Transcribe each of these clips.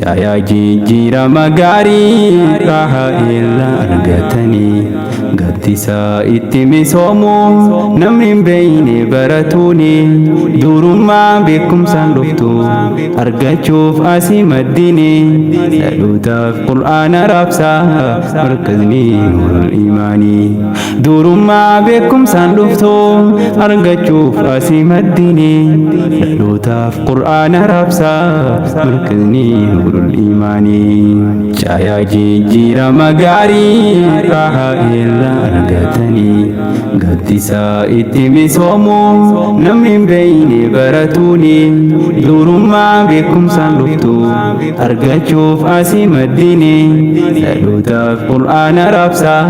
Cahaya jijjiirama gaarii raaha irraa argatanii gaddisa itti misoomu namni hin beeyne baratuuni durummaa beekumsaan dhuftu argachuuf asii maddini dhalootaf qur'aana raabsaa markazni nurul imaanii durummaa beekumsaan dhuftu argachuuf asii maddini dhalootaf qur'aana raabsaa markazni nurul imaanii cahaya jijjiirama gaarii raaha irraa argatanii gaddisa itti misoomu namni hin beeyne baratuuni durummaa beekumsaan dhuftu argachuuf asii maddini dhalootaf qur'aana raabsaa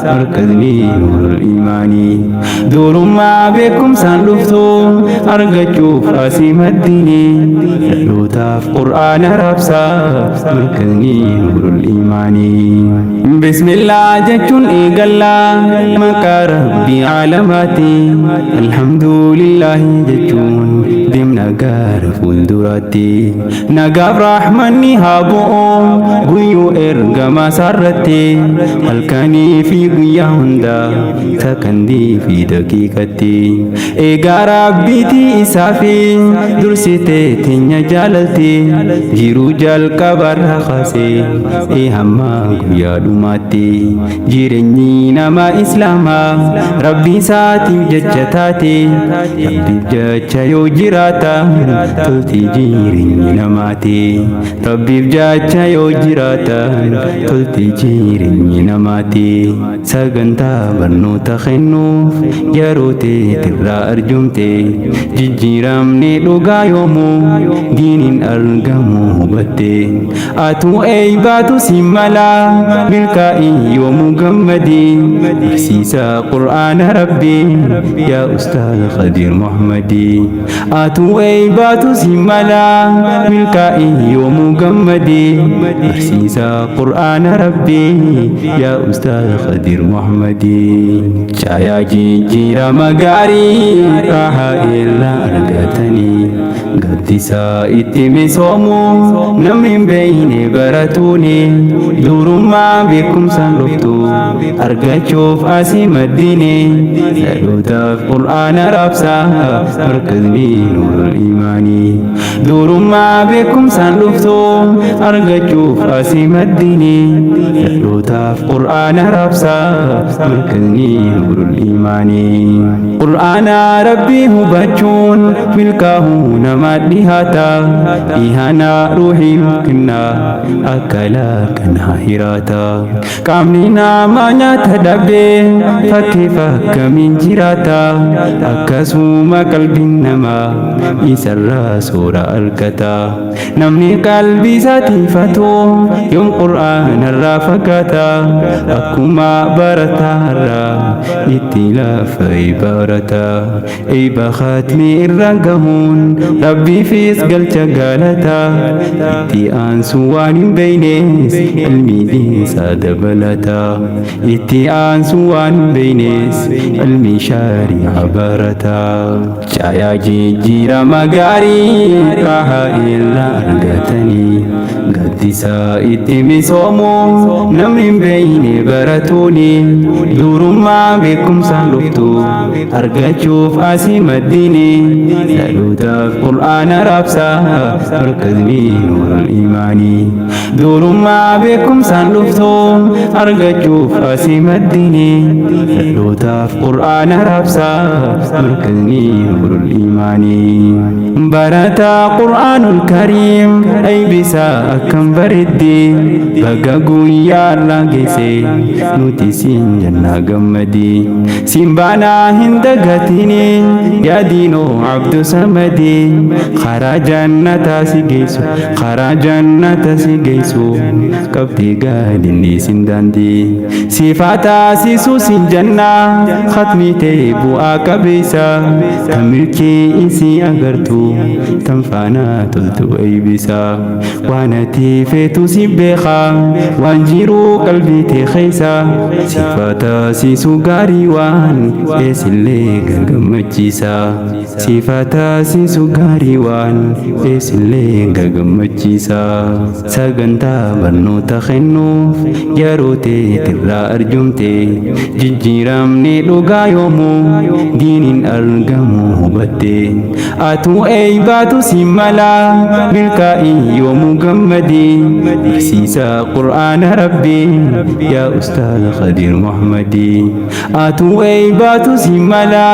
markazni nurul imaanii durummaa beekumsaan dhuftu argachuuf asii maddini dhalootaf qur'aana raabsaa markazni nurul imaanii bismillah jechuun eegallaa maqaa rabbii aalamaati alhamdulillahi jechuun deemna gara fuulduraatti nagaaf raaxmanni haa bu'u guyyuu ergama isaarratti halkanii fi guyyaa hunda sakandii fi daqiiqatti eegaa rabbiitii isaa fi dursitee teenya jaalalti jiruu jalqabarraa kaasee hamma guyyaa dhumaatti jireenyi nama islaamaa rabbii isaatiif jecha taate rabbiif jecha yoo jiraata tolti jireenyi namaati rabbiif jecha yoo jiraata tolti jireenyi namaati sagantaa barnoota kennuuf yeroo teetirraa arjumte jijjiiramni dhugaa yoomuu diiniin argamu hubatte atuu eeybaatu si mala milkaa'ii yoomuu gammadi barsiisa qur'aana rabbii yaa ustaaz Khadir Muhammadi atuu eeybaatu si mala milkaa'ii yoomuu gammadi barsiisa qur'aana rabbii yaa ustaaz Khadir Muhammadi cahaya jijjiirama gaarii raaha irraa argatanii gaddisa itti misoomu namni hin beeyne baratuuni durummaa beekumsaan dhuftu argachuuf asii maddini dhalootaf qur'aana raabsaa markazni nurul imaanii durummaa beekumsaan dhuftu argachuuf asii maddini dhalootaf qur'aana raabsaa markazni nurul imaanii qur'aana rabbii hubachuun milkaa'uu nama dhihaata dhihana ruuhiin kenna akkala kana hiraata qaamni nama nyaata dhabee fakkiif akkamiin jiraata akkasuma qalbiin namaa isarraa soora argata namni qalbii isaatiifatu yoom qur'aanarraa fagaata akkuma barataarraa itti lafa ibaarata eeba khatmi irra gahuun rabbiifis galcha galata itti aansu waan hin beeynes ilmi isaa dabalata itti aansu waan hin beeynes ilmi shaari'a barata cahaya jijjiirama gaarii raaha irraa argatanii gaddisa itti misoomu namni hin beeyne baratuuni durummaa beekumsaan dhuftu argachuuf asii maddini dhalootaf qur'aana raabsaa markazni nurul imaanii durummaa beekumsaan dhuftu argachuuf asii maddini dhalootaf qur'aana raabsaa markazni nurul imaanii barataa qur'aanul kariim aybisaa akkam bareddi baga guyyaarraa geesse nuti siin jannaa gammadi siin baanaa hin dagatini yaa diinoo abdu samadi karaa jannataa si geessu karaa jannataa si geessu qabdii gaadhinni siin daandii siifaa taasisuu siin jannaa khatmii ta'e bu'aa qabeessa kan milkii isii agartu tan faana toltu eeybisa waan ati feetu si beeka waan jiru qalbii tee keessa sifata siisu gaarii waan eesillee gagammachiisa sifata siisu gaarii waan eesillee gagammachiisa sagantaa barnoota kennuuf yeroo teetirraa arjumte jijjiiramni dhugaa yoomuu diiniin argamu hubatte atuu eeybaatu si mala milkaa'ii yoomuu gammadi barsiisa qur'aana rabbii yaa ustaaz Khadir Muhammadi atuu eeybaatu si mala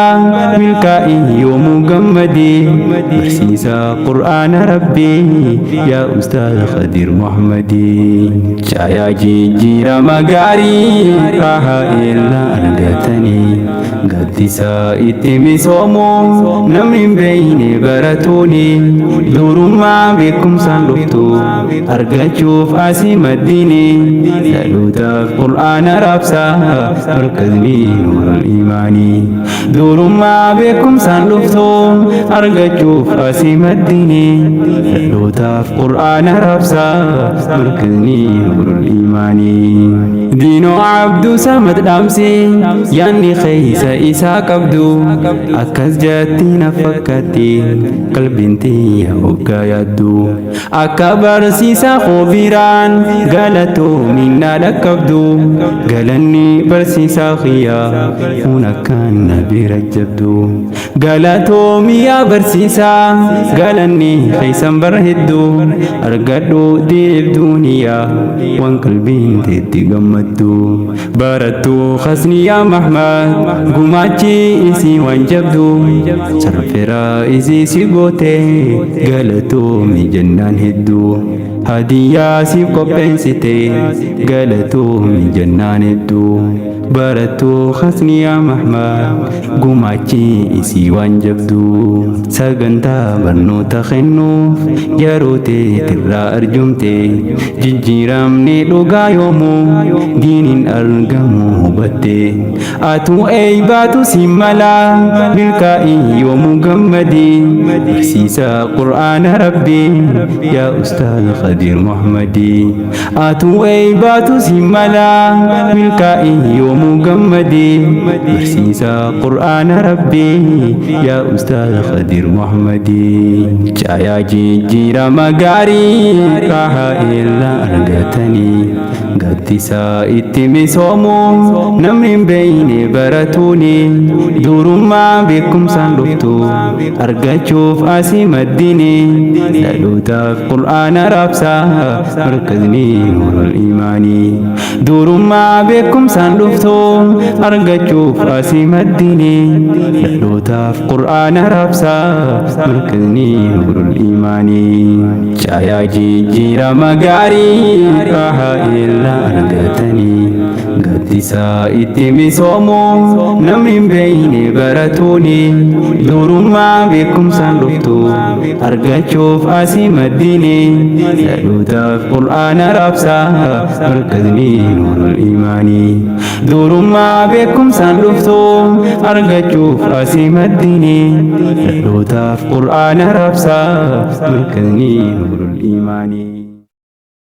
milkaa'ii yoomuu gammadi barsiisa qur'aana rabbii yaa ustaaz Khadir Muhammadi caayaa jijjiirama gaarii raaha illaa argatanii gaddisa itti misoomoo namni hin beeyne baratuuni durummaa beekumsaan dhuftu argachuuf asii maddini dhalootaf qur'aana raabsaa markazni nuurul iimaanii durummaa beekumsaan dhuftu argachuuf asii maddini dhalootaf qur'aana raabsaa markazni nuurul iimaanii diinoo abduu samad dhaamsi yaanni keeysa isaa qabdu akkas jetti na fakkaatti qalbiin tiyya hoggaa yaaddu akka barsiisa khoobiraan galatoomi na dhaqqabdu galanni barsiisa kiyyaa kun akkaan na bira jabdu galatoomi yaa barsiisa galanni keeysan bara hedduu argadhu diib duuniyaa waan qalbiin teetti gammaddu barattu khasni yaa Mahmad gumaachi isii waan jabdu sarfiraa isii si goote galatoomi jennaan hedduu hadiyyaa siif qopheessite galatoomi jennaan hedduu barattu khasni yaa Mahmad gumaachi isii waan jabdu sagantaa barnoota kennuuf yeroo teetirraa arjumte jijjiiramni dhugaa yoomuu diiniin argamu hubatte atuu eeybaatu si mala milkaa'ii yoomuu gammadi barsiisa qur'aana rabbii yaa ustaaz Khadir Muhammadi atuu eeybaatu si mala milkaa'ii yoomuu gammadi barsiisa qur'aana rabbii yaa ustaaz Khadir Muhammadi caayaa jijjiirama gaarii raaha illaa argatanii gaddisa itti misoomoo namni hin beeyne baratuuni durummaa beekumsaan dhuftu argachuuf asii maddini dhalootaaf qur'aana raabsaa markazni nuurul iimaanii durummaa beekumsaan dhuftu argachuuf asii maddini dhalootaaf qur'aana raabsaa markazni nuurul iimaanii caayaa jijjiirama gaarii raaha illaa argatanii gaddisa itti misoomoo namni hin beeyne baratuuni durummaa beekumsaan dhuftu argachuuf asii maddini dhalootaaf qur'aana raabsaa markazni nuurul iimaanii durummaa beekumsaan dhuftu argachuuf asii maddini dhalootaaf qur'aana raabsaa markazni nuurul iimaanii